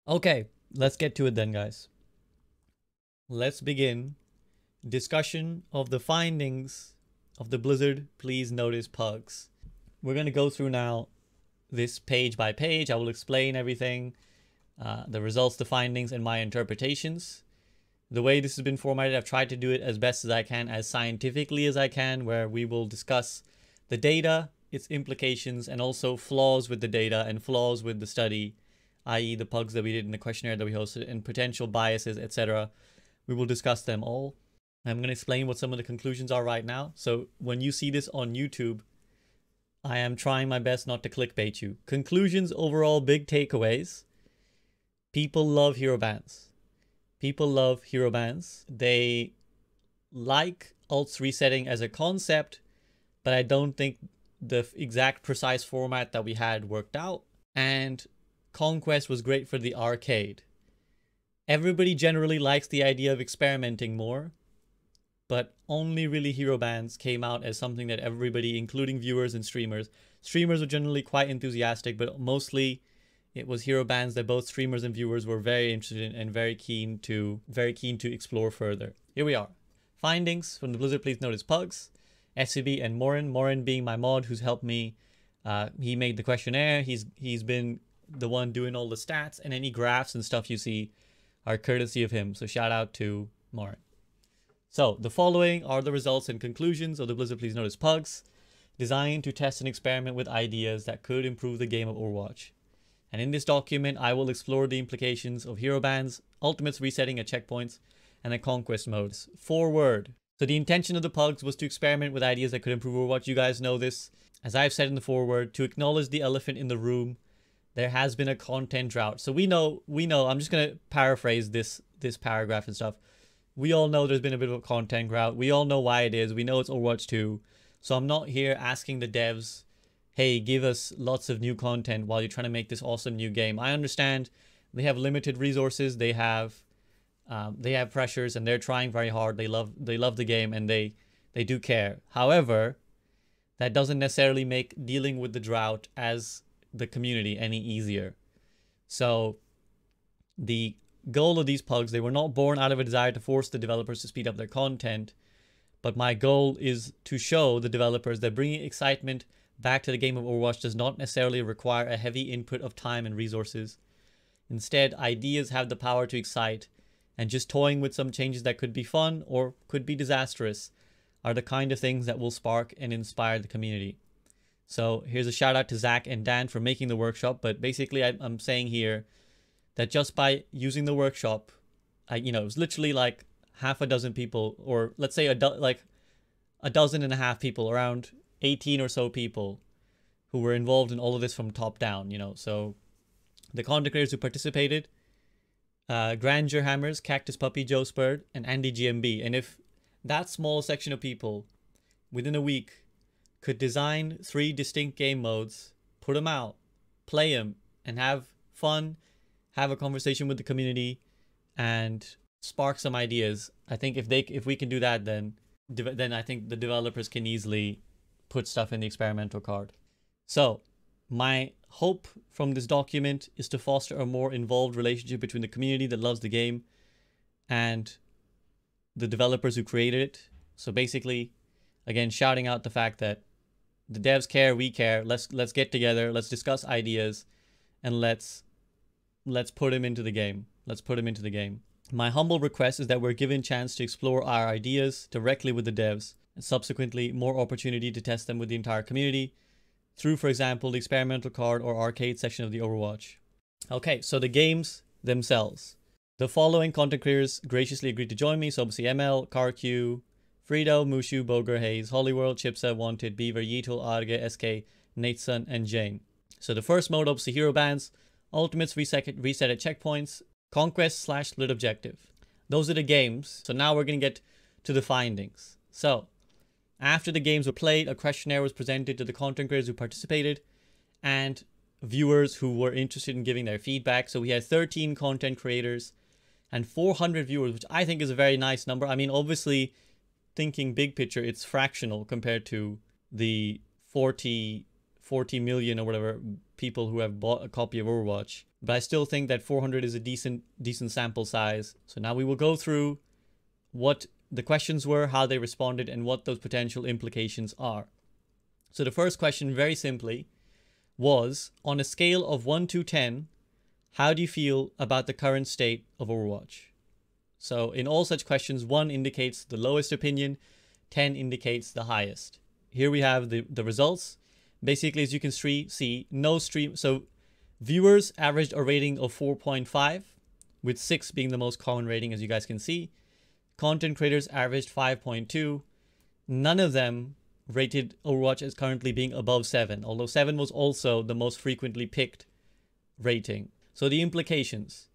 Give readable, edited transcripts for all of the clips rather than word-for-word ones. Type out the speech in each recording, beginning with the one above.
Okay, let's get to it then, guys. Let's begin discussion of the findings of the Blizzard Please Notice Pugs. We're going to go through now this page by page. I will explain everything, the results, the findings, and my interpretations. The way this has been formatted, I've tried to do it as best as I can, as scientifically as I can, where we will discuss the data, its implications, and also flaws with the data and flaws with the study, i.e. the pugs that we did in the questionnaire that we hosted, and potential biases, etc. We will discuss them all. I'm going to explain what some of the conclusions are right now. So when you see this on YouTube, I am trying my best not to clickbait you. Conclusions overall, big takeaways. People love hero bands. People love hero bands. They like alts resetting as a concept, but I don't think the exact precise format that we had worked out. And Conquest was great for the arcade. Everybody generally likes the idea of experimenting more, but only really hero bands came out as something that everybody, including viewers and streamers were generally quite enthusiastic, but mostly it was hero bands that both streamers and viewers were very interested in and very keen to explore further. Here we are. Findings from the Blizzard Please Notice Pugs, SCB and Morin. Morin being my mod who's helped me. He made the questionnaire. He's been the one doing all the stats, and any graphs and stuff you see are courtesy of him. So shout out to Morin. So the following are the results and conclusions of the Blizzard Please Notice Pugs, designed to test and experiment with ideas that could improve the game of Overwatch. And in this document, I will explore the implications of hero bans, ultimates resetting at checkpoints, and the conquest modes. Forward. So the intention of the pugs was to experiment with ideas that could improve Overwatch. You guys know this. As I've said in the forward, to acknowledge the elephant in the room, there has been a content drought. So we know, I'm just going to paraphrase this paragraph and stuff. We all know there's been a bit of a content drought. We all know why it is. We know it's Overwatch 2. So I'm not here asking the devs, hey, give us lots of new content while you're trying to make this awesome new game. I understand they have limited resources. They have pressures, and they're trying very hard. They love the game, and they do care. However, that doesn't necessarily make dealing with the drought as the community any easier. So the goal of these pugs, they were not born out of a desire to force the developers to speed up their content, but my goal is to show the developers that bringing excitement back to the game of Overwatch does not necessarily require a heavy input of time and resources. Instead, ideas have the power to excite, and just toying with some changes that could be fun or could be disastrous are the kind of things that will spark and inspire the community. So here's a shout out to Zach and Dan for making the workshop, but basically I'm saying here that just by using the workshop, it was literally like half a dozen people, or let's say like a dozen and a half people, around 18 or so people who were involved in all of this from top down, So the content creators who participated, Grandeur Hammers, Cactus Puppy, Joe Spurd, and Andy GMB. And if that small section of people within a week could design 3 distinct game modes, put them out, play them, and have fun, have a conversation with the community, and spark some ideas, I think if we can do that, then I think the developers can easily put stuff in the experimental card. So my hope from this document is to foster a more involved relationship between the community that loves the game and the developers who created it. So basically, again, shouting out the fact that the devs care, we care. Let's get together, let's discuss ideas, and let's put them into the game. Let's put them into the game. My humble request is that we're given chance to explore our ideas directly with the devs, and subsequently more opportunity to test them with the entire community through, for example, the experimental card or arcade section of the Overwatch. Okay, so the games themselves. The following content creators graciously agreed to join me. So obviously ML, CarQ, Fredo, Mushu, Boger, Hayes, Hollyworld, Chipsa, Wanted, Beaver, Yeetle, Arge, SK, Nateson, and Jane. So the first mode, obviously hero bands, ultimates reset at checkpoints, conquest / split objective. Those are the games. So now we're going to get to the findings. So after the games were played, a questionnaire was presented to the content creators who participated and viewers who were interested in giving their feedback. So we had 13 content creators and 400 viewers, which I think is a very nice number. I mean, obviously, thinking big picture, it's fractional compared to the 40 million or whatever people who have bought a copy of Overwatch. but I still think that 400 is a decent sample size. So now we will go through what the questions were, how they responded, and what those potential implications are. So the first question, very simply, was on a scale of 1 to 10, how do you feel about the current state of Overwatch? So in all such questions, 1 indicates the lowest opinion, 10 indicates the highest. Here we have the results. Basically, as you can see, no stream. So viewers averaged a rating of 4.5, with 6 being the most common rating, as you guys can see. Content creators averaged 5.2. None of them rated Overwatch as currently being above 7, although 7 was also the most frequently picked rating. So the implications.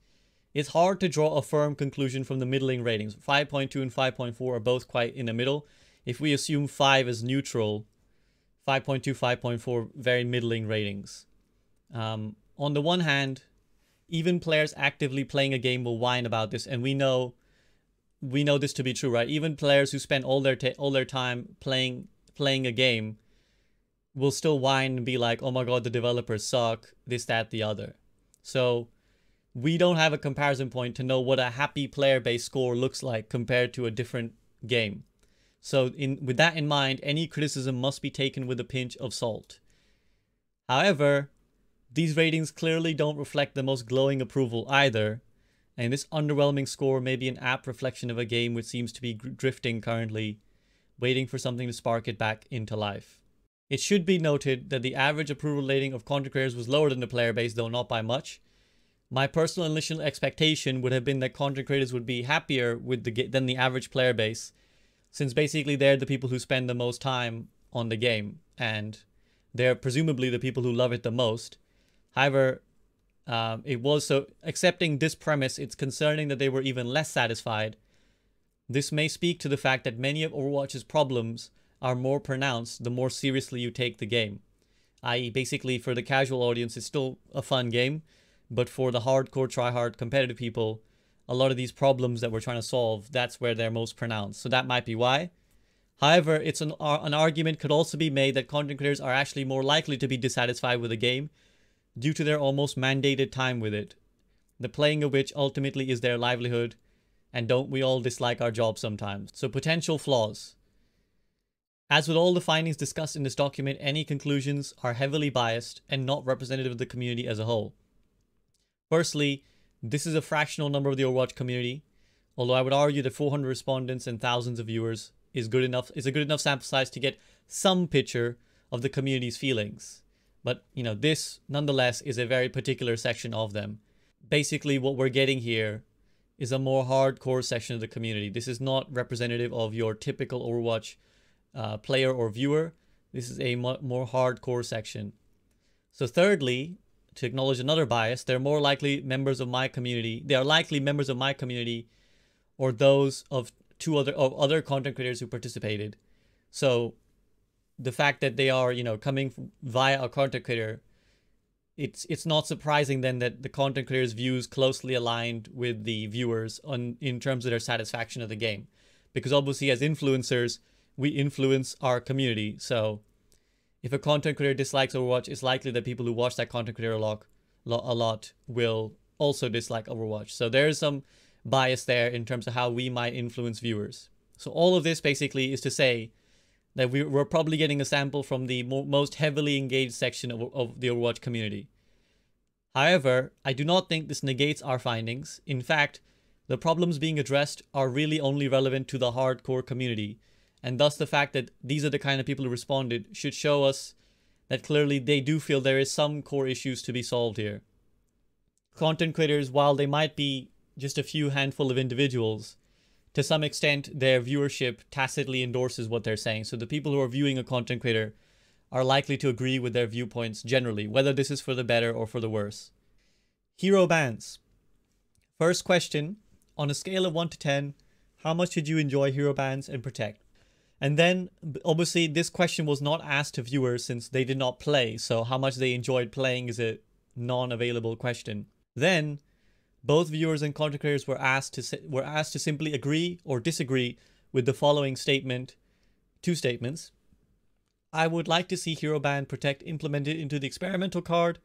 It's hard to draw a firm conclusion from the middling ratings. 5.2 and 5.4 are both quite in the middle. If we assume 5 is neutral, 5.2, 5.4, very middling ratings. On the one hand, even players actively playing a game will whine about this, and we know this to be true, right? Even players who spend all their time playing a game will still whine and be like, oh my god, the developers suck, this, that, the other. So we don't have a comparison point to know what a happy player-based score looks like compared to a different game. So with that in mind, any criticism must be taken with a pinch of salt. However, these ratings clearly don't reflect the most glowing approval either, and this underwhelming score may be an apt reflection of a game which seems to be drifting currently, waiting for something to spark it back into life. It should be noted that the average approval rating of content creators was lower than the player base, though not by much. My personal initial expectation would have been that content creators would be happier with than the average player base, since basically they're the people who spend the most time on the game, and they're presumably the people who love it the most. However, accepting this premise, it's concerning that they were even less satisfied. This may speak to the fact that many of Overwatch's problems are more pronounced the more seriously you take the game. I.e., basically for the casual audience, it's still a fun game, but for the hardcore, try-hard, competitive people, a lot of these problems that we're trying to solve, that's where they're most pronounced. So that might be why. However, it's an argument could also be made that content creators are actually more likely to be dissatisfied with a game due to their almost mandated time with it, the playing of which ultimately is their livelihood, and don't we all dislike our job sometimes? So potential flaws. As with all the findings discussed in this document, any conclusions are heavily biased and not representative of the community as a whole. Firstly, this is a fractional number of the Overwatch community, although I would argue that 400 respondents and thousands of viewers is a good enough sample size to get some picture of the community's feelings. But, this nonetheless is a very particular section of them. Basically, what we're getting here is a more hardcore section of the community. This is not representative of your typical Overwatch player or viewer. This is a more hardcore section. So thirdly, to acknowledge another bias, they're more likely members of my community. They are likely members of my community or those of other content creators who participated. So the fact that they are, coming via a content creator, it's not surprising then that the content creator's views closely aligned with the viewers in terms of their satisfaction of the game. Because obviously as influencers, we influence our community. So if a content creator dislikes Overwatch, it's likely that people who watch that content creator a lot will also dislike Overwatch. So there's some bias there in terms of how we might influence viewers. So all of this basically is to say that we're probably getting a sample from the most heavily engaged section of the Overwatch community. However, I do not think this negates our findings. In fact, the problems being addressed are really only relevant to the hardcore community, and thus the fact that these are the kind of people who responded should show us that clearly they do feel there is some core issues to be solved here. Content creators, while they might be just a few handful of individuals, to some extent their viewership tacitly endorses what they're saying. So the people who are viewing a content creator are likely to agree with their viewpoints generally, whether this is for the better or for the worse. Hero bans. First question, on a scale of 1 to 10, how much did you enjoy hero bans and protect? And then, obviously, this question was not asked to viewers since they did not play, so how much they enjoyed playing is a non-available question. Then, both viewers and content creators were asked to simply agree or disagree with the following statement, 2 statements. I would like to see Hero Ban Protect implemented into the experimental card,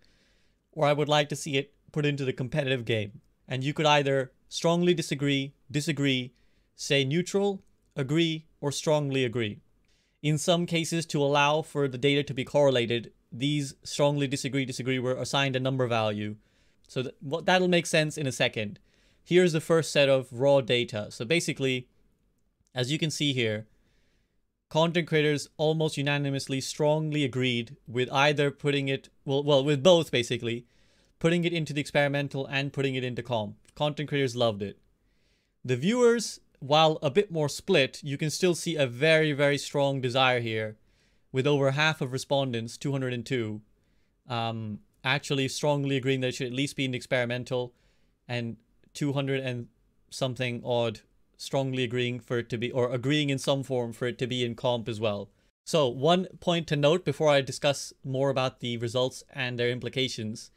or I would like to see it put into the competitive game. And you could either strongly disagree, say neutral, agree, or strongly agree. In some cases, to allow for the data to be correlated, these strongly disagree were assigned a number value. So that'll make sense in a second. Here's the first set of raw data. So basically, as you can see here, content creators almost unanimously strongly agreed with either putting it, well, with both basically, putting it into the experimental and putting it into comp. Content creators loved it. The viewers, while a bit more split, you can still see a very, very strong desire here, with over half of respondents, 202, actually strongly agreeing that it should at least be in the experimental, and 200 and something odd strongly agreeing for it to be, or agreeing in some form for it to be in comp as well. So one point to note before I discuss more about the results and their implications,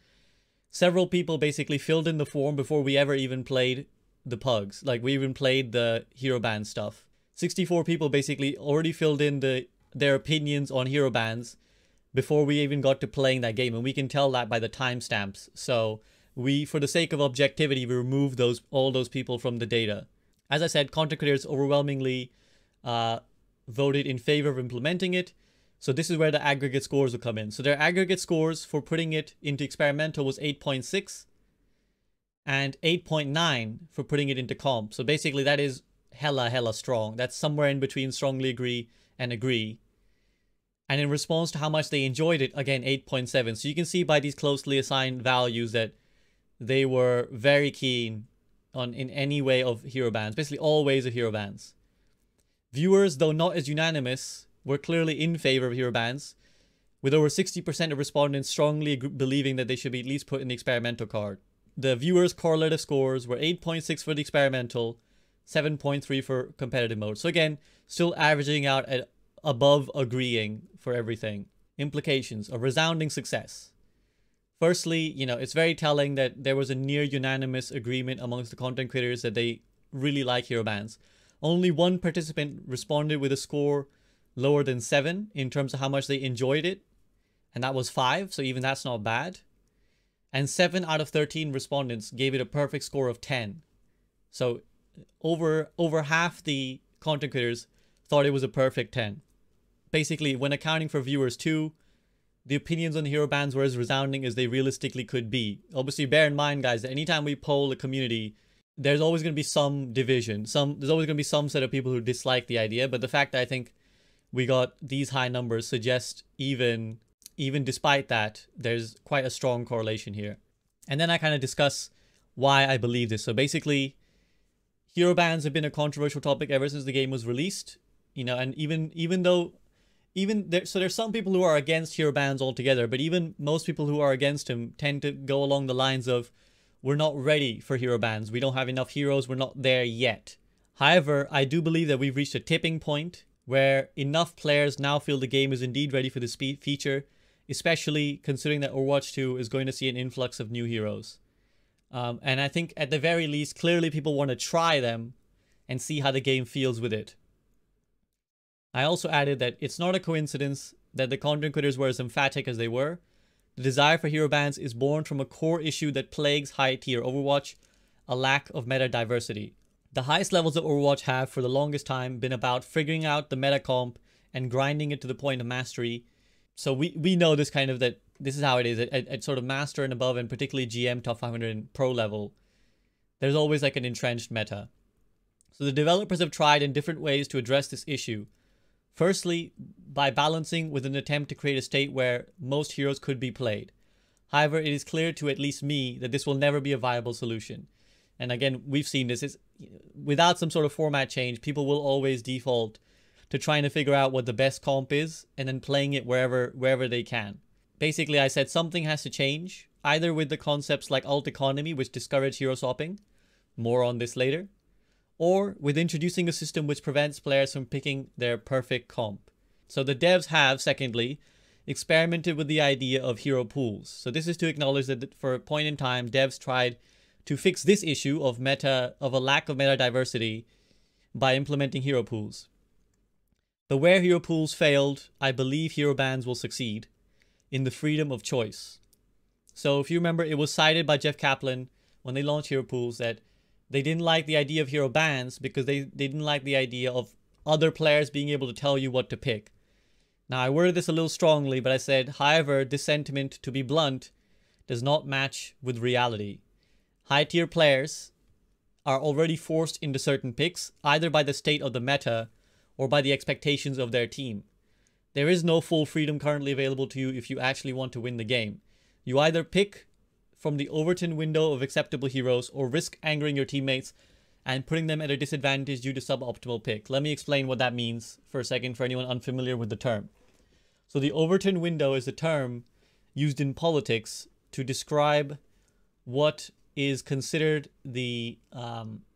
several people basically filled in the form before we ever even played the pugs. Like, we even played the hero band stuff. 64 people basically already filled in their opinions on hero bands before we even got to playing that game, and we can tell that by the timestamps. So we, for the sake of objectivity, we removed all those people from the data. As I said, content creators overwhelmingly voted in favor of implementing it. So this is where the aggregate scores will come in. So their aggregate scores for putting it into experimental was 8.6 and 8.9 for putting it into comp. So basically that is hella strong. That's somewhere in between strongly agree and agree. And in response to how much they enjoyed it, again, 8.7. So you can see by these closely assigned values that they were very keen on in any way of hero bands, basically all ways of hero bands. Viewers, though not as unanimous, were clearly in favor of hero bands, with over 60% of respondents strongly believing that they should be at least put in the experimental card. The viewers' correlative scores were 8.6 for the experimental, 7.3 for competitive mode. So again, still averaging out at above agreeing for everything. Implications: a resounding success. Firstly, you know, it's very telling that there was a near unanimous agreement amongst the content creators that they really like hero bands. Only one participant responded with a score lower than 7 in terms of how much they enjoyed it, and that was 5, so even that's not bad. And 7 out of 13 respondents gave it a perfect score of 10. So over half the content creators thought it was a perfect 10. Basically, when accounting for viewers too, the opinions on the hero bands were as resounding as they realistically could be. Obviously, bear in mind, guys, that anytime we poll a community, there's always going to be some division. There's always going to be some set of people who dislike the idea. But the fact that I think we got these high numbers suggests even despite that, there's quite a strong correlation here. And then I kind of discuss why I believe this. So basically, hero bands have been a controversial topic ever since the game was released. You know, and so there's some people who are against hero bands altogether, but even most people who are against him tend to go along the lines of, we're not ready for hero bands. We don't have enough heroes. We're not there yet. However, I do believe that we've reached a tipping point where enough players now feel the game is indeed ready for this feature, especially considering that Overwatch 2 is going to see an influx of new heroes. And I think at the very least, clearly people want to try them and see how the game feels with it. I also added that it's not a coincidence that the content creators were as emphatic as they were. The desire for hero bands is born from a core issue that plagues high-tier Overwatch, a lack of meta diversity. The highest levels of Overwatch have, for the longest time, been about figuring out the meta comp and grinding it to the point of mastery. So we know this kind of, that this is how it is at sort of master and above, and particularly GM, top 500 and pro level. There's always like an entrenched meta. So the developers have tried in different ways to address this issue. Firstly, by balancing with an attempt to create a state where most heroes could be played. However, it is clear to at least me that this will never be a viable solution. And again, we've seen this. Without some sort of format change, people will always default to trying to figure out what the best comp is and then playing it wherever they can. Basically, I said something has to change, either with the concepts like alt economy, which discourage hero swapping, more on this later, or with introducing a system which prevents players from picking their perfect comp. So the devs have, secondly, experimented with the idea of hero pools. So this is to acknowledge that for a point in time, devs tried to fix this issue of a lack of meta diversity by implementing hero pools. But where hero pools failed, I believe hero bands will succeed in the freedom of choice. So if you remember, it was cited by Jeff Kaplan when they launched hero pools that they didn't like the idea of hero bans because they didn't like the idea of other players being able to tell you what to pick. Now, I worded this a little strongly, but I said, however, this sentiment, to be blunt, does not match with reality. High-tier players are already forced into certain picks, either by the state of the meta or by the expectations of their team. There is no full freedom currently available to you if you actually want to win the game. You either pick from the Overton window of acceptable heroes or risk angering your teammates and putting them at a disadvantage due to suboptimal pick. Let me explain what that means for a second for anyone unfamiliar with the term. So the Overton window is a term used in politics to describe what is considered the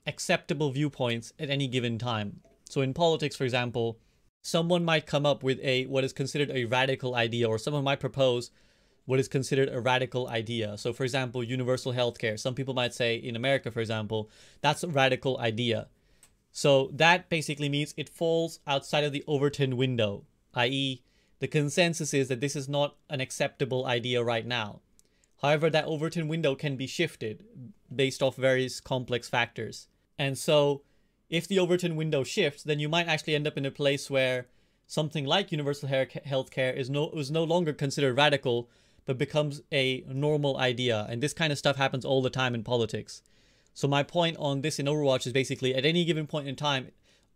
acceptable viewpoints at any given time. So in politics, for example, someone might come up with what is considered a radical idea, or someone might propose what is considered a radical idea. So for example, universal healthcare. Some people might say in America, for example, that's a radical idea. So that basically means it falls outside of the Overton window, i.e. the consensus is that this is not an acceptable idea right now. However, that Overton window can be shifted based off various complex factors. And so if the Overton window shifts, then you might actually end up in a place where something like universal healthcare is no longer considered radical, but becomes a normal idea. And this kind of stuff happens all the time in politics. So my point on this in Overwatch is basically at any given point in time,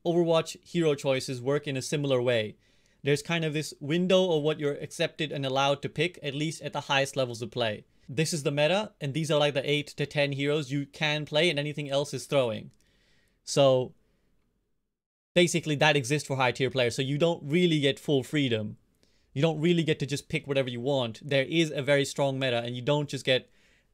Overwatch hero choices work in a similar way. There's kind of this window of what you're accepted and allowed to pick, at least at the highest levels of play. This is the meta, and these are like the 8 to 10 heroes you can play, and anything else is throwing. So basically that exists for high tier players, so you don't really get full freedom. You don't really get to just pick whatever you want. There is a very strong meta, and you don't just get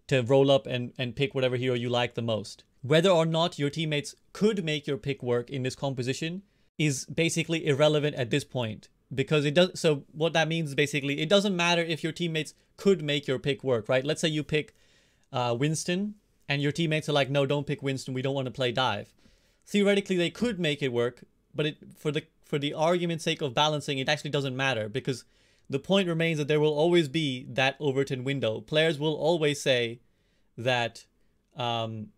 to roll up and pick whatever hero you like the most. Whether or not your teammates could make your pick work in this composition is basically irrelevant at this point. Because it does, so what that means is basically, it doesn't matter if your teammates could make your pick work, right? Let's say you pick Winston, and your teammates are like, no, don't pick Winston, we don't want to play dive. Theoretically, they could make it work, but for the argument's sake of balancing, it actually doesn't matter, because the point remains that there will always be that Overton window. Players will always say that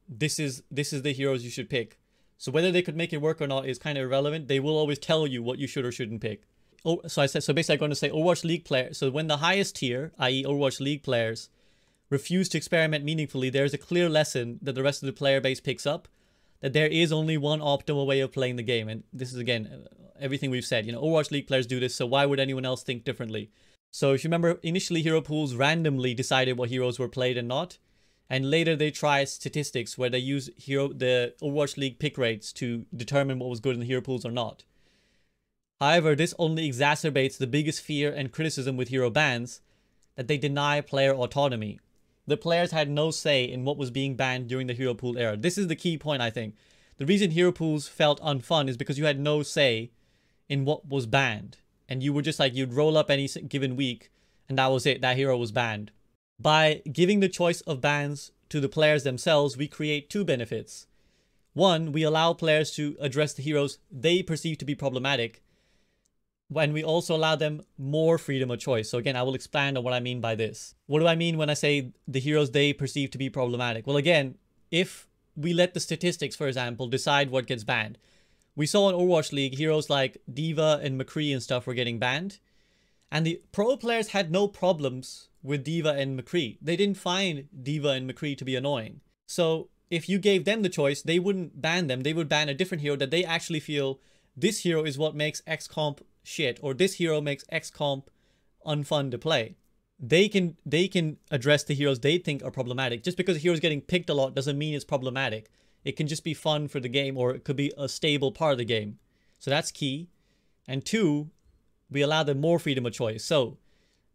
this is the heroes you should pick. So whether they could make it work or not is kind of irrelevant. They will always tell you what you should or shouldn't pick. Oh, so basically I'm going to say Overwatch League players. So when the highest tier, i.e. Overwatch League players, refuse to experiment meaningfully, there's a clear lesson that the rest of the player base picks up, that there is only one optimal way of playing the game. And this is, again, everything we've said. You know, Overwatch League players do this, so why would anyone else think differently? So if you remember, initially hero pools randomly decided what heroes were played and not. And later they try statistics where they use the Overwatch League pick rates to determine what was good in the hero pools or not. However, this only exacerbates the biggest fear and criticism with hero bans, that they deny player autonomy. The players had no say in what was being banned during the hero pool era. This is the key point, I think. The reason hero pools felt unfun is because you had no say in what was banned. And you were just like, you'd roll up any given week, and that was it. That hero was banned. By giving the choice of bans to the players themselves, we create two benefits. One, we allow players to address the heroes they perceive to be problematic, when we also allow them more freedom of choice. So again, I will expand on what I mean by this. What do I mean when I say the heroes they perceive to be problematic? Well, again, if we let the statistics, for example, decide what gets banned. We saw in Overwatch League, heroes like D.Va and McCree and stuff were getting banned. And the pro players had no problems with D.Va and McCree. They didn't find D.Va and McCree to be annoying. So if you gave them the choice, they wouldn't ban them. They would ban a different hero that they actually feel this hero is what makes X comp shit, or this hero makes X comp unfun to play. They can address the heroes they think are problematic. Just because a hero is getting picked a lot doesn't mean it's problematic. It can just be fun for the game, or it could be a stable part of the game. So that's key. And two, we allow them more freedom of choice. So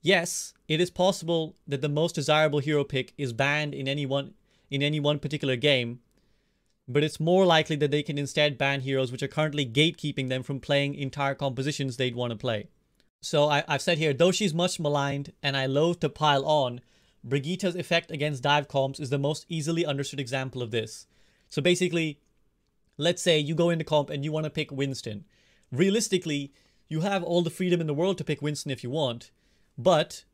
yes, it is possible that the most desirable hero pick is banned in any one particular game, but it's more likely that they can instead ban heroes which are currently gatekeeping them from playing entire compositions they'd want to play. So I've said here, though she's much maligned and I loathe to pile on, Brigitte's effect against dive comps is the most easily understood example of this. So basically, let's say you go into comp and you want to pick Winston. Realistically, you have all the freedom in the world to pick Winston if you want, but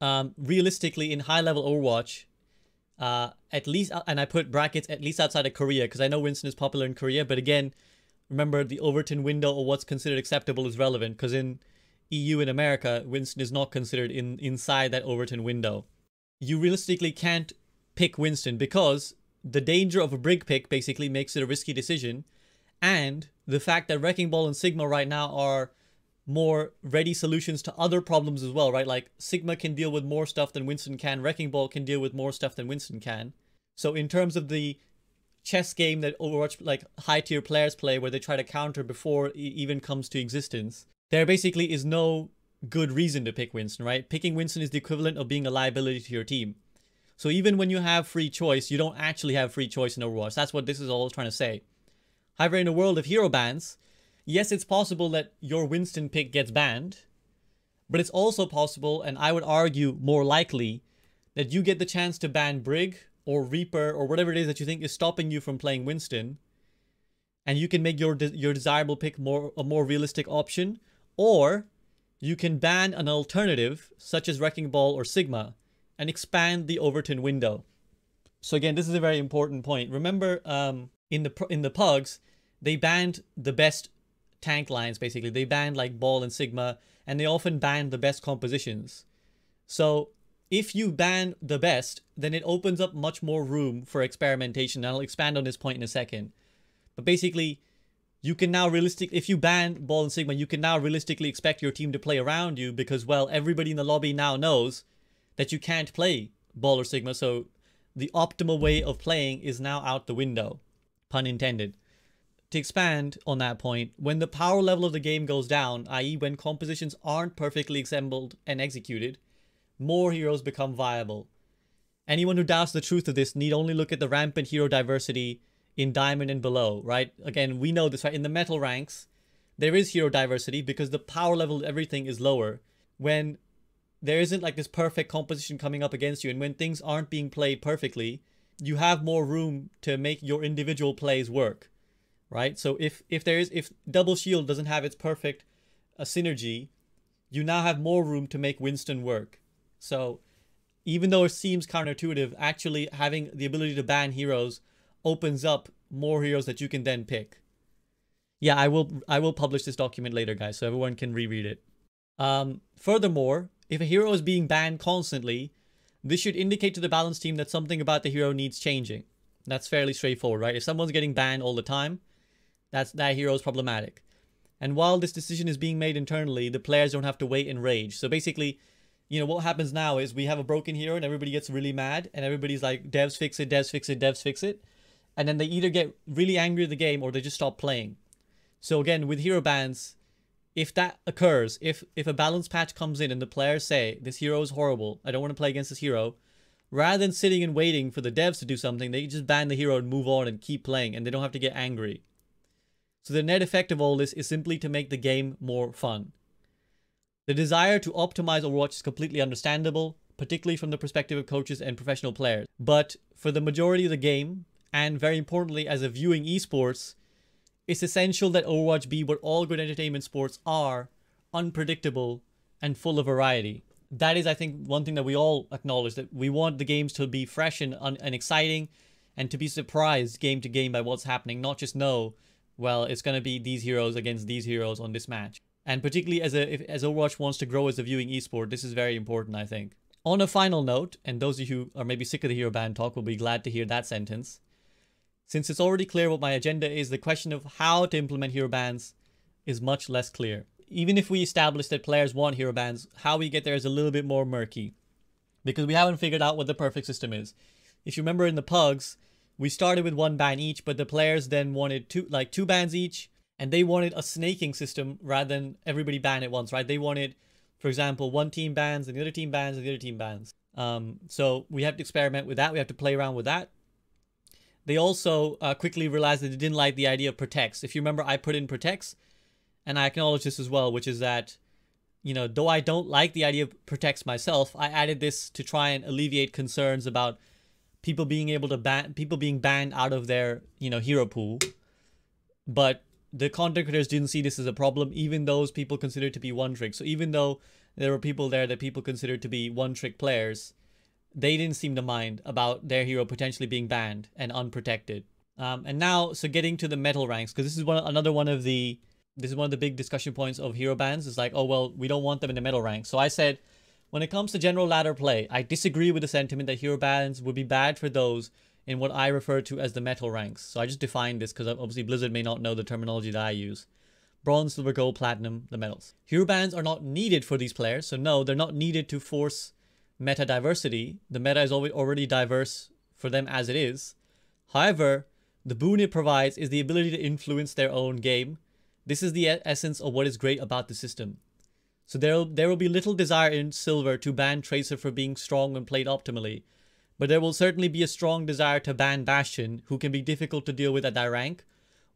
realistically in high level Overwatch, at least, and I put brackets at least outside of Korea, because I know Winston is popular in Korea, but again, remember the Overton window or what's considered acceptable is relevant, because in EU and America, Winston is not considered inside that Overton window. You realistically can't pick Winston because the danger of a Brig pick basically makes it a risky decision, and the fact that Wrecking Ball and Sigma right now are more ready solutions to other problems as well, right? Like Sigma can deal with more stuff than Winston can, Wrecking Ball can deal with more stuff than Winston can. So in terms of the chess game that Overwatch, like high tier players play, where they try to counter before it even comes to existence, there basically is no good reason to pick Winston, right? Picking Winston is the equivalent of being a liability to your team. So even when you have free choice, you don't actually have free choice in Overwatch. That's what this is all trying to say. However, in a world of hero bans, yes, it's possible that your Winston pick gets banned, but it's also possible, and I would argue more likely, that you get the chance to ban Brig or Reaper or whatever it is that you think is stopping you from playing Winston, and you can make your desirable pick a more realistic option, or you can ban an alternative such as Wrecking Ball or Sigma and expand the Overton window. So again, this is a very important point. Remember, in the Pugs, they banned the best tank lines, basically. They banned like Ball and Sigma, and they often banned the best compositions. So if you ban the best, then it opens up much more room for experimentation. And I'll expand on this point in a second. But basically, you can now if you ban Ball and Sigma, you can now realistically expect your team to play around you because, well, everybody in the lobby now knows that you can't play Ball or Sigma, so the optimal way of playing is now out the window. Pun intended. To expand on that point, when the power level of the game goes down, i.e. when compositions aren't perfectly assembled and executed, more heroes become viable. Anyone who doubts the truth of this need only look at the rampant hero diversity in Diamond and below, right? Again, we know this, right? In the metal ranks, there is hero diversity because the power level of everything is lower. When there isn't like this perfect composition coming up against you, and when things aren't being played perfectly, you have more room to make your individual plays work, right? So if Double Shield doesn't have its perfect synergy, you now have more room to make Winston work. So even though it seems counterintuitive, actually having the ability to ban heroes opens up more heroes that you can then pick. Yeah, I will publish this document later, guys, so everyone can reread it. Furthermore, if a hero is being banned constantly, this should indicate to the balance team that something about the hero needs changing. That's fairly straightforward, right? If someone's getting banned all the time, that hero is problematic. And while this decision is being made internally, the players don't have to wait and rage. So basically, you know, what happens now is we have a broken hero and everybody gets really mad and everybody's like, devs fix it, devs fix it, devs fix it. And then they either get really angry at the game or they just stop playing. So again, with hero bans, if that occurs, if a balance patch comes in and the players say, this hero is horrible, I don't want to play against this hero, rather than sitting and waiting for the devs to do something, they just ban the hero and move on and keep playing, and they don't have to get angry. So the net effect of all this is simply to make the game more fun. The desire to optimize Overwatch is completely understandable, particularly from the perspective of coaches and professional players. But for the majority of the game, and very importantly as a viewing esports, it's essential that Overwatch be what all good entertainment sports are, unpredictable and full of variety. That is, I think, one thing that we all acknowledge, that we want the games to be fresh and exciting and to be surprised game to game by what's happening, not just know, well, it's going to be these heroes against these heroes on this match. And particularly as Overwatch wants to grow as a viewing esport, this is very important, I think. On a final note, and those of you who are maybe sick of the hero ban talk will be glad to hear that sentence, since it's already clear what my agenda is, the question of how to implement hero bans is much less clear. Even if we establish that players want hero bans, how we get there is a little bit more murky, because we haven't figured out what the perfect system is. If you remember in the Pugs, we started with one ban each, but the players then wanted two bans each, and they wanted a snaking system rather than everybody ban at once, right? They wanted, for example, one team bans and the other team bans and the other team bans. So we have to experiment with that. We have to play around with that. They also quickly realized that they didn't like the idea of protects. If you remember, I put in protects, and I acknowledge this as well, which is that, you know, though I don't like the idea of protects myself, I added this to try and alleviate concerns about people being able to people being banned out of their, you know, hero pool. But the content creators didn't see this as a problem, even those people consider it to be one trick. So even though there were people there that people considered to be one-trick players. They didn't seem to mind about their hero potentially being banned and unprotected. And now, so getting to the metal ranks, because this is another one of the big discussion points of hero bans. Is like, oh well, we don't want them in the metal ranks. So I said, when it comes to general ladder play, I disagree with the sentiment that hero bans would be bad for those in what I refer to as the metal ranks. So I just defined this because obviously Blizzard may not know the terminology that I use. Bronze, silver, gold, platinum, the metals. Hero bans are not needed for these players. So no, they're not needed to force meta diversity. The meta is already diverse for them as it is. However, the boon it provides is the ability to influence their own game. This is the essence of what is great about the system. So there will be little desire in silver to ban Tracer for being strong when played optimally. But there will certainly be a strong desire to ban Bastion, who can be difficult to deal with at that rank,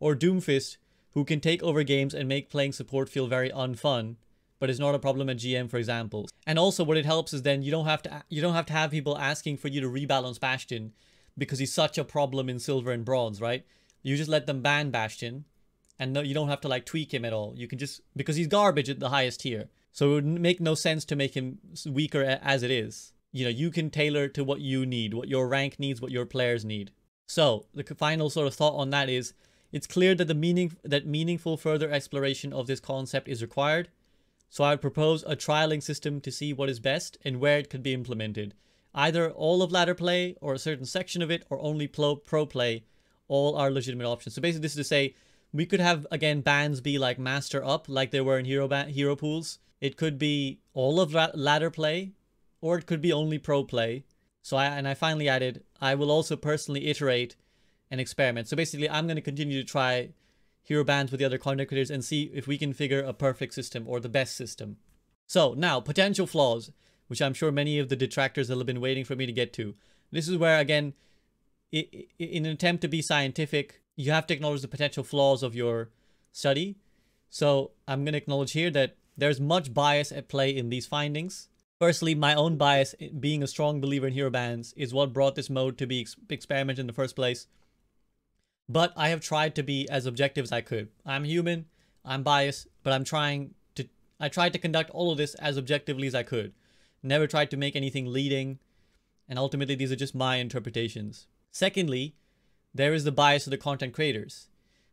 or Doomfist, who can take over games and make playing support feel very unfun, but is not a problem at GM, for example. And also what it helps is then you don't have to have people asking for you to rebalance Bastion because he's such a problem in silver and bronze, right? You just let them ban Bastion, and no, you don't have to like tweak him at all. You can just, because he's garbage at the highest tier. So it would make no sense to make him weaker as it is. You know, you can tailor to what you need, what your rank needs, what your players need. So the final sort of thought on that is, it's clear that meaningful further exploration of this concept is required. So I would propose a trialing system to see what is best and where it could be implemented. Either all of ladder play or a certain section of it, or only pro play. All are legitimate options. So basically this is to say, we could have, again, bans be like master up, like they were in hero pools. It could be all of ladder play, or it could be only pro play. So I finally added, I will also personally iterate and experiment. So basically, I'm going to continue to try hero bans with the other content creators and see if we can figure a perfect system or the best system. So now, potential flaws, which I'm sure many of the detractors have been waiting for me to get to. This is where, again, in an attempt to be scientific, you have to acknowledge the potential flaws of your study. So I'm going to acknowledge here that there's much bias at play in these findings. Firstly, my own bias, being a strong believer in hero bans, is what brought this mode to be experimented in the first place. But I have tried to be as objective as I could. I'm human, I'm biased, but I tried to conduct all of this as objectively as I could. Never tried to make anything leading, and ultimately these are just my interpretations. Secondly, there is the bias of the content creators.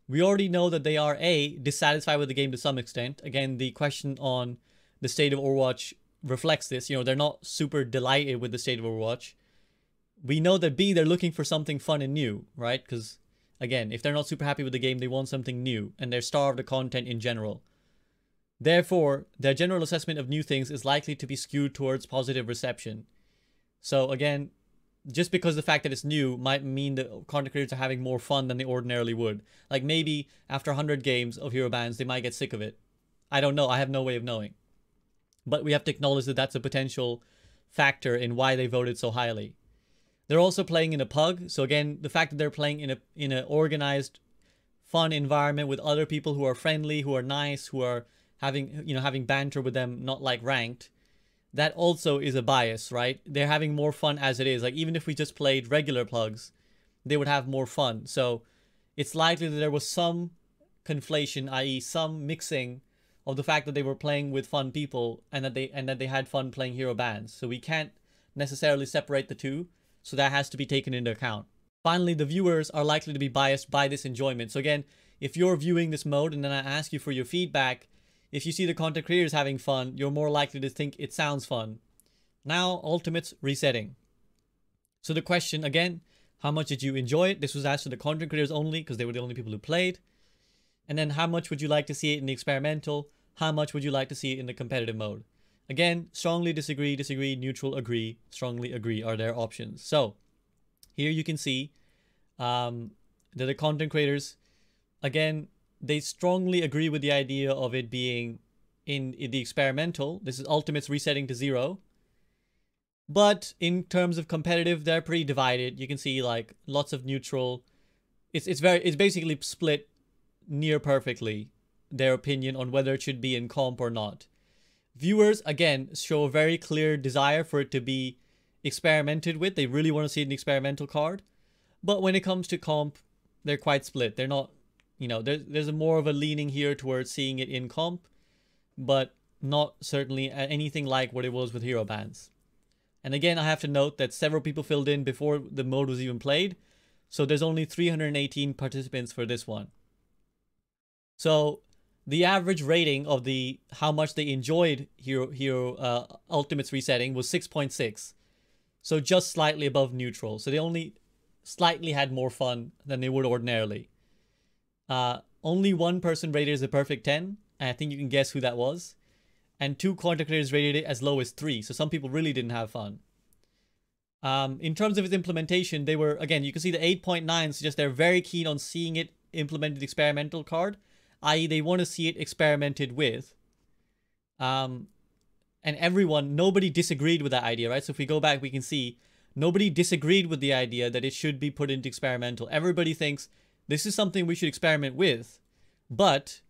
We already know that they are A, dissatisfied with the game to some extent. Again, the question on the state of Overwatch reflects this. You know, they're not super delighted with the state of Overwatch. We know that B, they're looking for something fun and new, right? Because, again, if they're not super happy with the game, they want something new, and they're starved of content in general. Therefore, their general assessment of new things is likely to be skewed towards positive reception. So, again, just because the fact that it's new might mean that content creators are having more fun than they ordinarily would. Like, maybe after 100 games of hero bans, they might get sick of it. I don't know. I have no way of knowing. But we have to acknowledge that that's a potential factor in why they voted so highly. They're also playing in a pug. So again, the fact that they're playing in an organized, fun environment with other people who are friendly, who are nice, who are having banter with them, not like ranked, that also is a bias, right? They're having more fun as it is. Like, even if we just played regular plugs, they would have more fun. So it's likely that there was some conflation, i.e. some mixing of the fact that they were playing with fun people and that they had fun playing hero bans. So we can't necessarily separate the two. So that has to be taken into account. Finally, the viewers are likely to be biased by this enjoyment. So again, if you're viewing this mode and then I ask you for your feedback, if you see the content creators having fun, you're more likely to think it sounds fun. Now, ultimates resetting. So the question, again, how much did you enjoy it? This was asked to the content creators only because they were the only people who played. And then how much would you like to see it in the experimental? How much would you like to see it in the competitive mode? Again, strongly disagree, disagree, neutral, agree, strongly agree are their options. So here you can see that the content creators, again, they strongly agree with the idea of it being in the experimental. This is ultimates resetting to 0. But in terms of competitive, they're pretty divided. You can see like lots of neutral. It's basically split near perfectly, their opinion on whether it should be in comp or not. Viewers, again, show a very clear desire for it to be experimented with. They really want to see an experimental card. But when it comes to comp, they're quite split. They're not, there's more of a leaning here towards seeing it in comp. But not certainly anything like what it was with hero bans. And again, I have to note that several people filled in before the mode was even played. So there's only 318 participants for this one. So the average rating of the how much they enjoyed Hero Ultimate's resetting was 6.6. So just slightly above neutral. So they only slightly had more fun than they would ordinarily. Only one person rated it as a perfect 10. And I think you can guess who that was. And 2 content creators rated it as low as 3. So some people really didn't have fun. In terms of its implementation, they were, again, you can see the 8.9 suggests they're very keen on seeing it implemented experimental card, i.e. they want to see it experimented with. And nobody disagreed with that idea, right? So if we go back, we can see nobody disagreed with the idea that it should be put into experimental. Everybody thinks this is something we should experiment with. But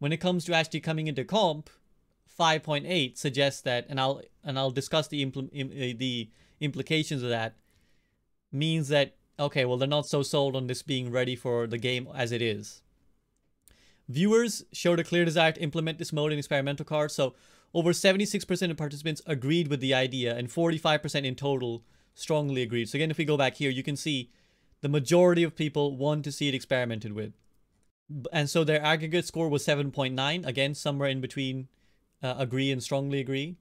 when it comes to actually coming into comp, 5.8 suggests that, and I'll discuss the implications of that, means that, okay, well, they're not so sold on this being ready for the game as it is. Viewers showed a clear desire to implement this mode in experimental cards, so over 76% of participants agreed with the idea, and 45% in total strongly agreed. So again, if we go back here, you can see the majority of people want to see it experimented with. And so their aggregate score was 7.9, again, somewhere in between agree and strongly agree.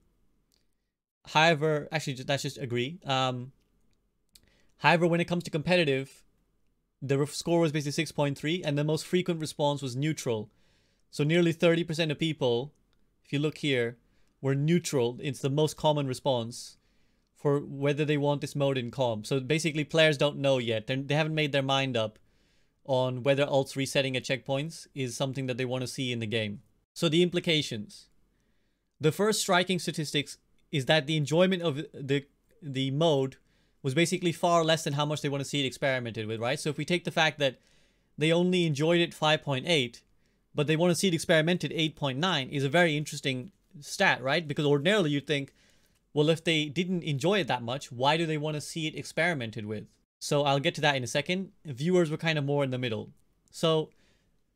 However, actually, that's just agree. However, when it comes to competitive, the score was basically 6.3, and the most frequent response was neutral. So nearly 30% of people, if you look here, were neutral. It's the most common response for whether they want this mode in comp. So basically, players don't know yet. They haven't made their mind up on whether ults resetting at checkpoints is something that they want to see in the game. So the implications. The first striking statistics is that the enjoyment of the mode was basically far less than how much they want to see it experimented with, right? So if we take the fact that they only enjoyed it 5.8, but they want to see it experimented 8.9 is a very interesting stat, right? Because ordinarily you'd think, well, if they didn't enjoy it that much, why do they want to see it experimented with? So I'll get to that in a second. Viewers were kind of more in the middle. So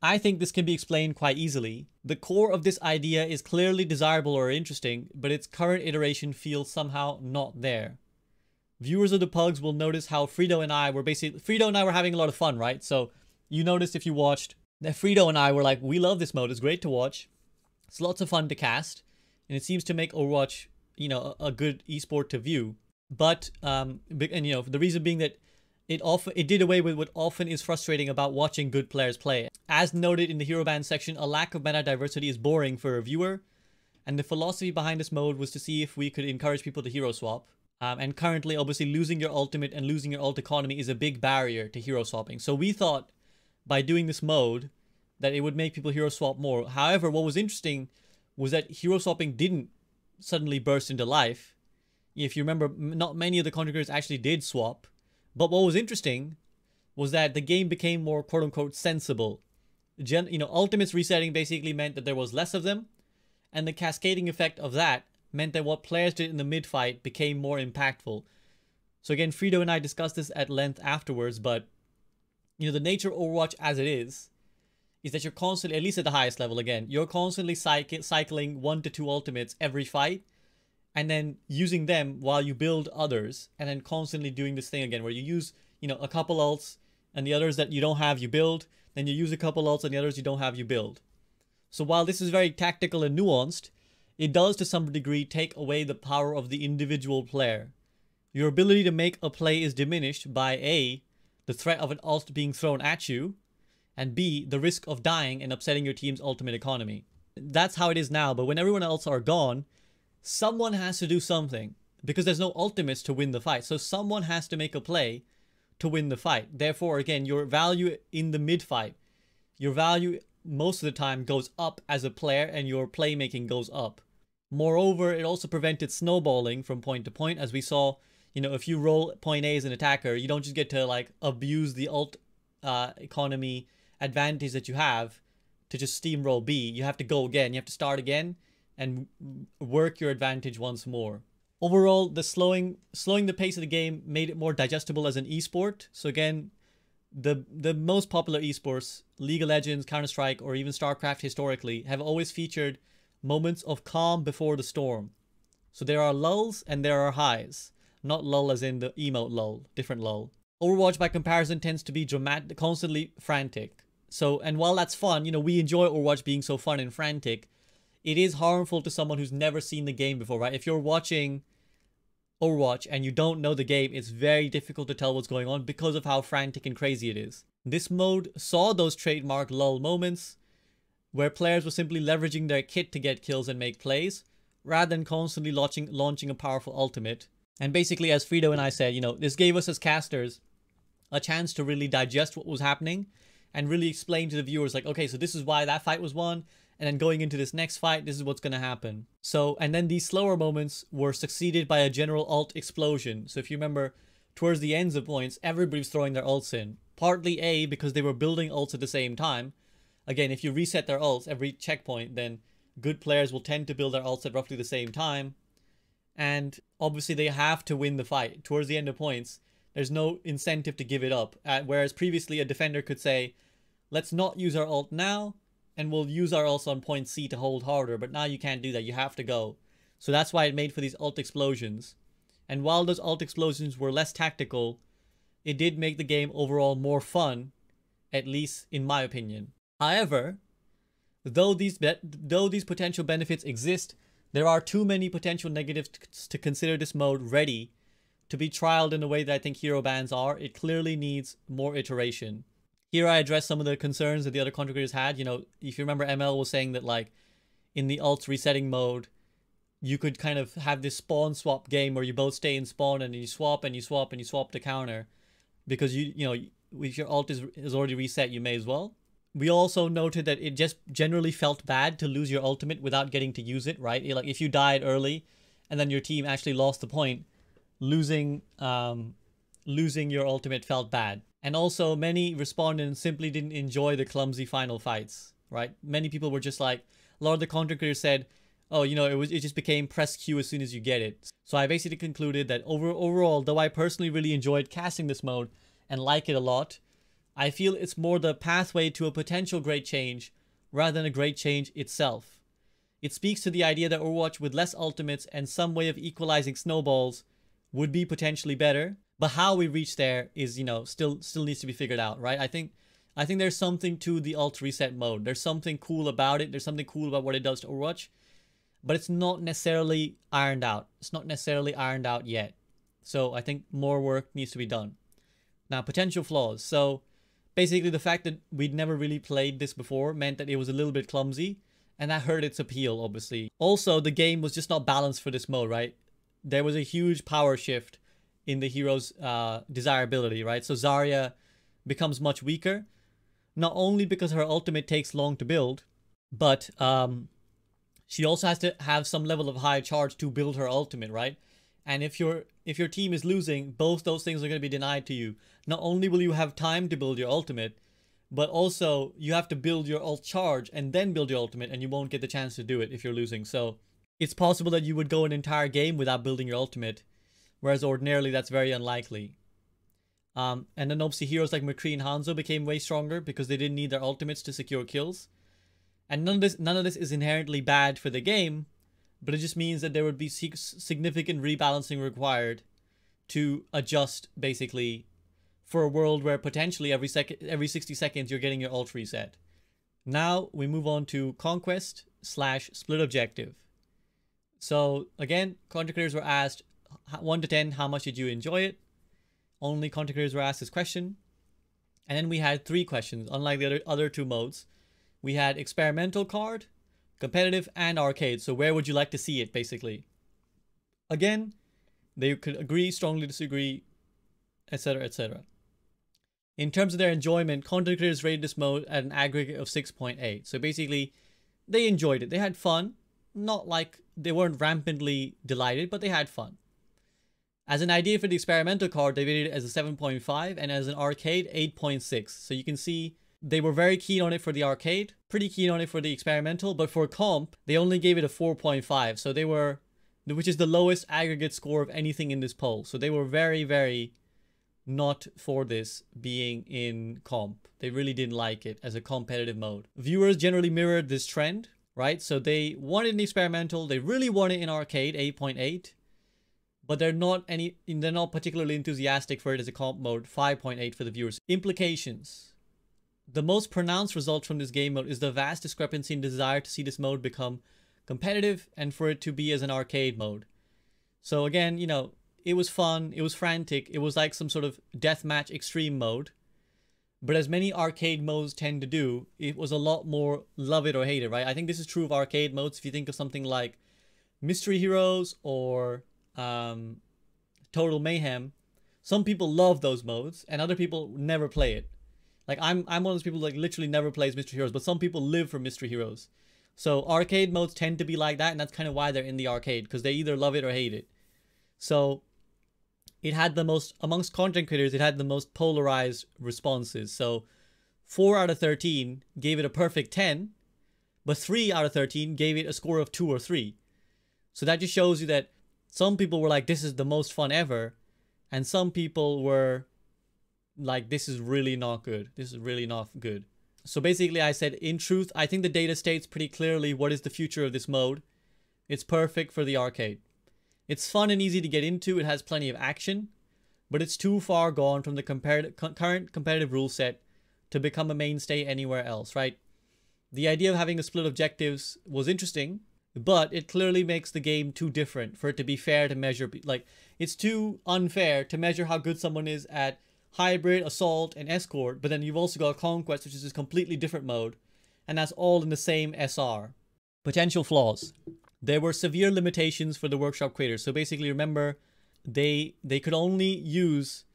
I think this can be explained quite easily. The core of this idea is clearly desirable or interesting, but its current iteration feels somehow not there. Viewers of the Pugs will notice how Frito and I were having a lot of fun, right? So you noticed if you watched that Frito and I were like, we love this mode, it's great to watch. It's lots of fun to cast, and it seems to make Overwatch, you know, a good esport to view. But, and you know, the reason being that it did away with what often is frustrating about watching good players play. As noted in the hero ban section, a lack of meta diversity is boring for a viewer, and the philosophy behind this mode was to see if we could encourage people to hero swap. And currently, obviously, losing your ultimate and losing your ult economy is a big barrier to hero swapping. So we thought by doing this mode that it would make people hero swap more. However, what was interesting was that hero swapping didn't suddenly burst into life. If you remember, not many of the contributors actually did swap. But what was interesting was that the game became more quote-unquote sensible. Ultimates resetting basically meant that there was less of them, and the cascading effect of that meant that what players did in the mid-fight became more impactful. So again, Frito and I discussed this at length afterwards, but the nature of Overwatch as it is that you're constantly, at least at the highest level again, you're constantly cycling 1 to 2 ultimates every fight, and then using them while you build others, and then constantly doing this thing again where you use, a couple ults, and the others that you don't have you build, then you use a couple ults, and the others you don't have you build. So while this is very tactical and nuanced, it does to some degree take away the power of the individual player. Your ability to make a play is diminished by A, the threat of an ult being thrown at you, and B, the risk of dying and upsetting your team's ultimate economy. That's how it is now, but when everyone else are gone, someone has to do something, because there's no ultimates to win the fight. So someone has to make a play to win the fight. Therefore, again, your value in the mid-fight, your value most of the time goes up as a player, and your playmaking goes up. Moreover, it also prevented snowballing from point to point, as we saw, if you roll point A as an attacker, you don't just get to abuse the ult economy advantage that you have to just steamroll B. You have to go again. You have to start again and work your advantage once more. Overall, the slowing the pace of the game made it more digestible as an esport. So again, the most popular esports, League of Legends, Counter-Strike, or even StarCraft historically, have always featured moments of calm before the storm. So there are lulls and there are highs. Not lull as in the emote lull, different lull. Overwatch by comparison tends to be dramatic, constantly frantic. So, and while that's fun, you know, we enjoy Overwatch being so fun and frantic, it is harmful to someone who's never seen the game before, right? If you're watching Overwatch and you don't know the game, it's very difficult to tell what's going on because of how frantic and crazy it is. This mode saw those trademark lull moments where players were simply leveraging their kit to get kills and make plays, rather than constantly launching a powerful ultimate. And basically, as Frito and I said, you know, this gave us as casters a chance to really digest what was happening and really explain to the viewers, like, okay, so this is why that fight was won, and then going into this next fight, this is what's going to happen. So, and then these slower moments were succeeded by a general ult explosion. So if you remember, towards the ends of points, everybody's throwing their ults in. Partly A, because they were building ults at the same time. Again, if you reset their ults every checkpoint, then good players will tend to build their ults at roughly the same time. And obviously they have to win the fight. Towards the end of points, there's no incentive to give it up. Whereas previously a defender could say, let's not use our ult now, and we'll use our ults on point C to hold harder. But now you can't do that. You have to go. So that's why it made for these ult explosions. And while those ult explosions were less tactical, it did make the game overall more fun, at least in my opinion. However, though these potential benefits exist, there are too many potential negatives to consider this mode ready to be trialed in the way that I think hero bans are. It clearly needs more iteration. Here I address some of the concerns that the other content creators had. You know, if you remember, ML was saying that, like, in the ults resetting mode, you could kind of have this spawn swap game where you both stay in spawn and you swap and you swap and you swap to counter. Because, you know, if your ult is already reset, you may as well. We also noted that it just generally felt bad to lose your ultimate without getting to use it, right? Like, if you died early and then your team actually lost the point, losing your ultimate felt bad. And also, many respondents simply didn't enjoy the clumsy final fights, right? Many people were just like, a lot of the content creators said, oh, you know, it just became press Q as soon as you get it. So I basically concluded that overall, though I personally really enjoyed casting this mode and like it a lot, I feel it's more the pathway to a potential great change rather than a great change itself. It speaks to the idea that Overwatch with less ultimates and some way of equalizing snowballs would be potentially better, but how we reach there is, you know, still needs to be figured out, right? I think there's something to the ult reset mode. There's something cool about it. There's something cool about what it does to Overwatch, but it's not necessarily ironed out. It's not necessarily ironed out yet. So I think more work needs to be done. Now, potential flaws. So basically the fact that we'd never really played this before meant that it was a little bit clumsy, and that hurt its appeal, obviously. Also, the game was just not balanced for this mode, right? There was a huge power shift in the hero's desirability, right? So Zarya becomes much weaker, not only because her ultimate takes long to build, but she also has to have some level of high charge to build her ultimate, right? And if your team is losing, both those things are going to be denied to you. Not only will you have time to build your ultimate, but also you have to build your ult charge and then build your ultimate, and you won't get the chance to do it if you're losing. So it's possible that you would go an entire game without building your ultimate, whereas ordinarily that's very unlikely. And then obviously heroes like McCree and Hanzo became way stronger because they didn't need their ultimates to secure kills. And none of this is inherently bad for the game, but it just means that there would be significant rebalancing required to adjust, basically, for a world where potentially every 60 seconds you're getting your ult reset. Now we move on to Conquest / Split Objective. So again, content creators were asked 1 to 10, how much did you enjoy it? Only content creators were asked this question. And then we had 3 questions, unlike the other 2 modes. We had experimental card, competitive, and arcade. So where would you like to see it, basically? Again, they could agree, strongly disagree, etc., etc. In terms of their enjoyment, content creators rated this mode at an aggregate of 6.8. So basically, they enjoyed it. They had fun. Not like they weren't rampantly delighted, but they had fun. As an idea for the experimental card, they rated it as a 7.5, and as an arcade, 8.6. So you can see they were very keen on it for the arcade, pretty keen on it for the experimental, but for comp, they only gave it a 4.5. So they were, which is the lowest aggregate score of anything in this poll. So they were very, very not for this being in comp. They really didn't like it as a competitive mode. Viewers generally mirrored this trend, right? So they want it in experimental, they really want it in arcade 8.8, but they're not particularly enthusiastic for it as a comp mode 5.8 for the viewers. Implications. The most pronounced result from this game mode is the vast discrepancy in desire to see this mode become competitive and for it to be as an arcade mode. So again, you know, it was fun, it was frantic, it was like some sort of deathmatch extreme mode. But as many arcade modes tend to do, it was a lot more love it or hate it, right? I think this is true of arcade modes. If you think of something like Mystery Heroes or Total Mayhem, some people love those modes and other people never play it. Like I'm one of those people like literally never plays Mystery Heroes, but some people live for Mystery Heroes. So arcade modes tend to be like that, and that's kind of why they're in the arcade, because they either love it or hate it. So it had the most, amongst content creators, it had the most polarized responses. So 4 out of 13 gave it a perfect 10, but 3 out of 13 gave it a score of 2 or 3. So that just shows you that some people were like, this is the most fun ever, and some people were like, this is really not good. This is really not good. So basically I said, in truth, I think the data states pretty clearly what is the future of this mode. It's perfect for the arcade. It's fun and easy to get into. It has plenty of action, but it's too far gone from the current competitive rule set to become a mainstay anywhere else, right? The idea of having a split objectives was interesting, but it clearly makes the game too different for it to be fair to measure. Like, it's too unfair to measure how good someone is at hybrid, assault, and escort, but then you've also got conquest, which is a completely different mode, and that's all in the same SR. Potential flaws. There were severe limitations for the workshop creators. So basically, remember, they could only use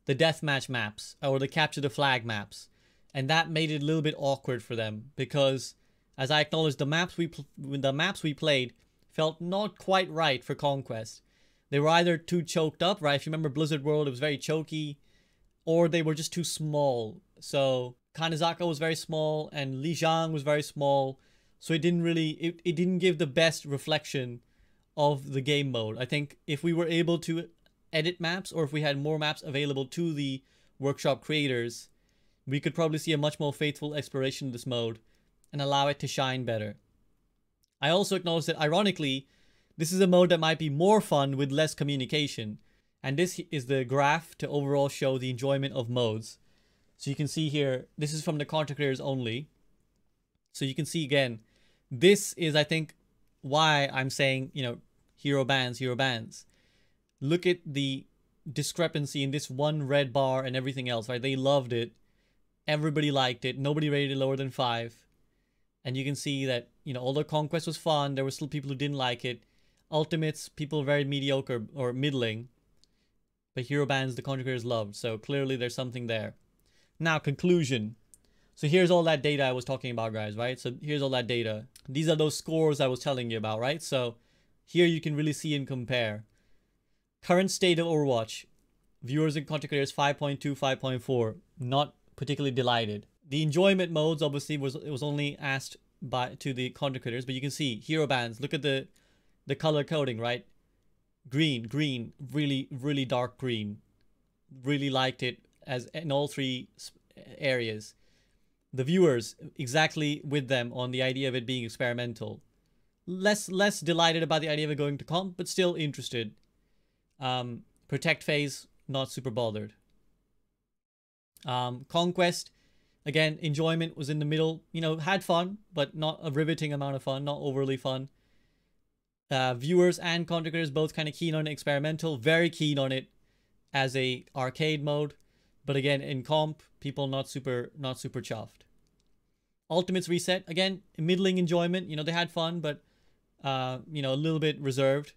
the deathmatch maps or the capture the flag maps, and that made it a little bit awkward for them because, as I acknowledged, the maps we played felt not quite right for conquest. They were either too choked up, right? If you remember Blizzard World, it was very choky, or they were just too small. So Kanezaka was very small and Lijiang was very small. So it didn't really, it didn't give the best reflection of the game mode. I think if we were able to edit maps, or if we had more maps available to the workshop creators, we could probably see a much more faithful exploration of this mode and allow it to shine better. I also acknowledge that ironically, this is a mode that might be more fun with less communication. And this is the graph to overall show the enjoyment of modes. So you can see here, this is from the content creators only. So you can see again, this is, I think, why I'm saying, you know, hero bans, hero bans. Look at the discrepancy in this one red bar and everything else, right? They loved it. Everybody liked it. Nobody rated it lower than 5. And you can see that, you know, although Conquest was fun, there were still people who didn't like it. Ultimates, people very mediocre or middling. But hero bans, the content creators loved. So clearly there's something there. Now, conclusion. So here's all that data I was talking about, guys, right? So here's all that data. These are those scores I was telling you about, right? So here you can really see and compare. Current state of Overwatch. Viewers and content creators 5.2, 5.4. Not particularly delighted. The enjoyment modes, obviously, it was only asked to the content creators, but you can see hero bans. Look at the color coding, right? Green, really, really dark green. Really liked it as in all 3 areas. The viewers, exactly with them on the idea of it being experimental. Less delighted about the idea of it going to comp, but still interested. Protect phase, not super bothered. Conquest, again, enjoyment was in the middle. You know, had fun, but not a riveting amount of fun, not overly fun. Viewers and content creators both kind of keen on experimental, very keen on it as a arcade mode, but again in comp, people not super chuffed. Ultimates reset, again, middling enjoyment. You know, they had fun, but you know, a little bit reserved.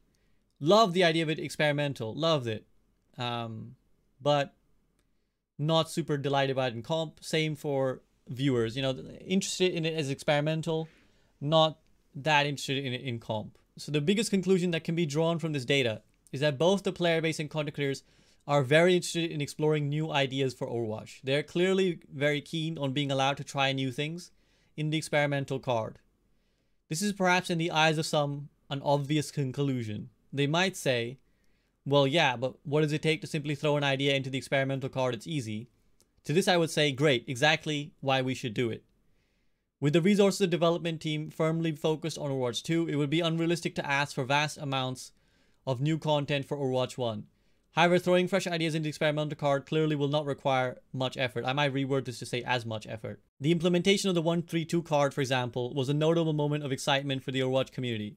Loved the idea of it experimental, loved it, but not super delighted about it in comp. Same for viewers. You know, interested in it as experimental, not that interested in it in comp. So the biggest conclusion that can be drawn from this data is that both the player base and content creators are very interested in exploring new ideas for Overwatch. They're clearly very keen on being allowed to try new things in the experimental card. This is perhaps in the eyes of some an obvious conclusion. They might say, well, yeah, but what does it take to simply throw an idea into the experimental card? It's easy. To this I would say, great, exactly why we should do it. With the resources of the development team firmly focused on Overwatch 2, it would be unrealistic to ask for vast amounts of new content for Overwatch 1. However, throwing fresh ideas into the experimental card clearly will not require much effort. I might reword this to say as much effort. The implementation of the 132 card, for example, was a notable moment of excitement for the Overwatch community.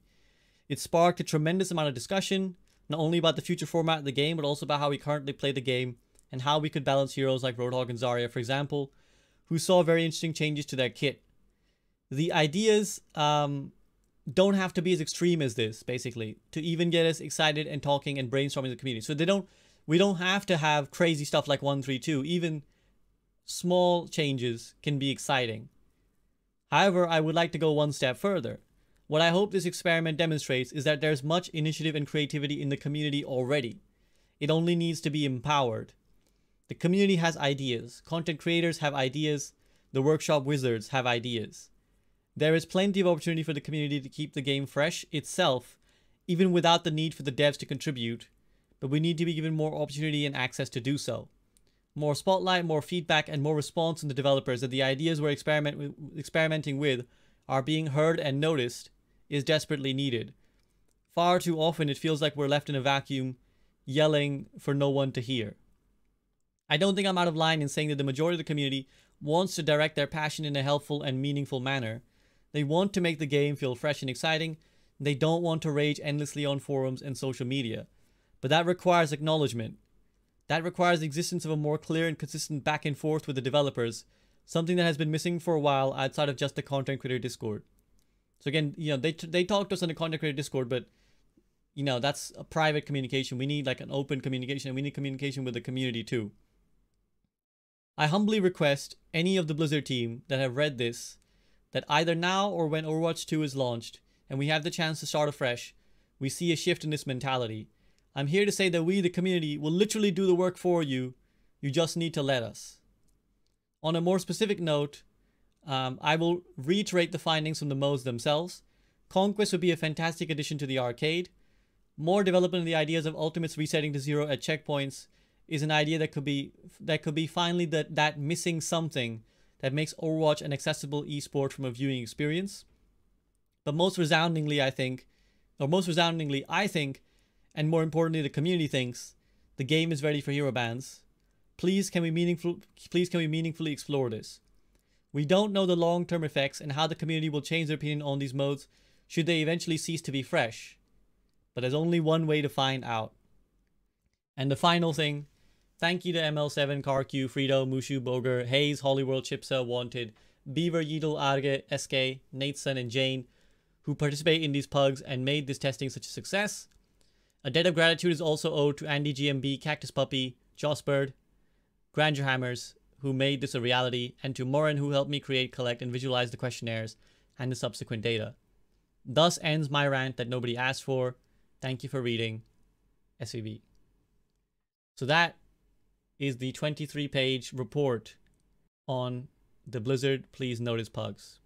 It sparked a tremendous amount of discussion, not only about the future format of the game, but also about how we currently play the game and how we could balance heroes like Roadhog and Zarya, for example, who saw very interesting changes to their kit. The ideas don't have to be as extreme as this, basically, to even get us excited and talking and brainstorming in the community. So we don't have to have crazy stuff like 132. Even small changes can be exciting. However, I would like to go one step further. What I hope this experiment demonstrates is that there's much initiative and creativity in the community already. It only needs to be empowered. The community has ideas. Content creators have ideas. The workshop wizards have ideas. There is plenty of opportunity for the community to keep the game fresh itself, even without the need for the devs to contribute, but we need to be given more opportunity and access to do so. More spotlight, more feedback, and more response from the developers that the ideas we're experimenting with are being heard and noticed is desperately needed. Far too often it feels like we're left in a vacuum, yelling for no one to hear. I don't think I'm out of line in saying that the majority of the community wants to direct their passion in a helpful and meaningful manner. They want to make the game feel fresh and exciting. They don't want to rage endlessly on forums and social media. But that requires acknowledgement. That requires the existence of a more clear and consistent back and forth with the developers, something that has been missing for a while outside of just the content creator Discord. So again, they talk to us on the content creator Discord, but that's a private communication. We need like an open communication, and we need communication with the community too. I humbly request any of the Blizzard team that have read this that either now or when Overwatch 2 is launched and we have the chance to start afresh, we see a shift in this mentality. I'm here to say that we, the community, will literally do the work for you. You just need to let us. On a more specific note, I will reiterate the findings from the modes themselves. Conquest would be a fantastic addition to the arcade. More development of the ideas of ultimates resetting to 0 at checkpoints is an idea that could be finally that missing something that makes Overwatch an accessible esport from a viewing experience. But most resoundingly, I think, and more importantly, the community thinks, the game is ready for hero bans. Please can we meaningfully explore this? We don't know the long-term effects and how the community will change their opinion on these modes should they eventually cease to be fresh. But there's only one way to find out. And the final thing, thank you to ML7, CarQ, Frito, Mushu, Boger, Hayes, Hollyworld, Chipsa, Wanted, Beaver, Yeedle, Arge, SK, Nateson, and Jane, who participate in these pugs and made this testing such a success. A debt of gratitude is also owed to Andy GMB, Cactus Puppy, Joss Bird, Grandeur Hammers, who made this a reality, and to Morin, who helped me create, collect, and visualize the questionnaires and the subsequent data. Thus ends my rant that nobody asked for. Thank you for reading. SVB. So that is the 23-page report on the Blizzard Please Notice Pugs.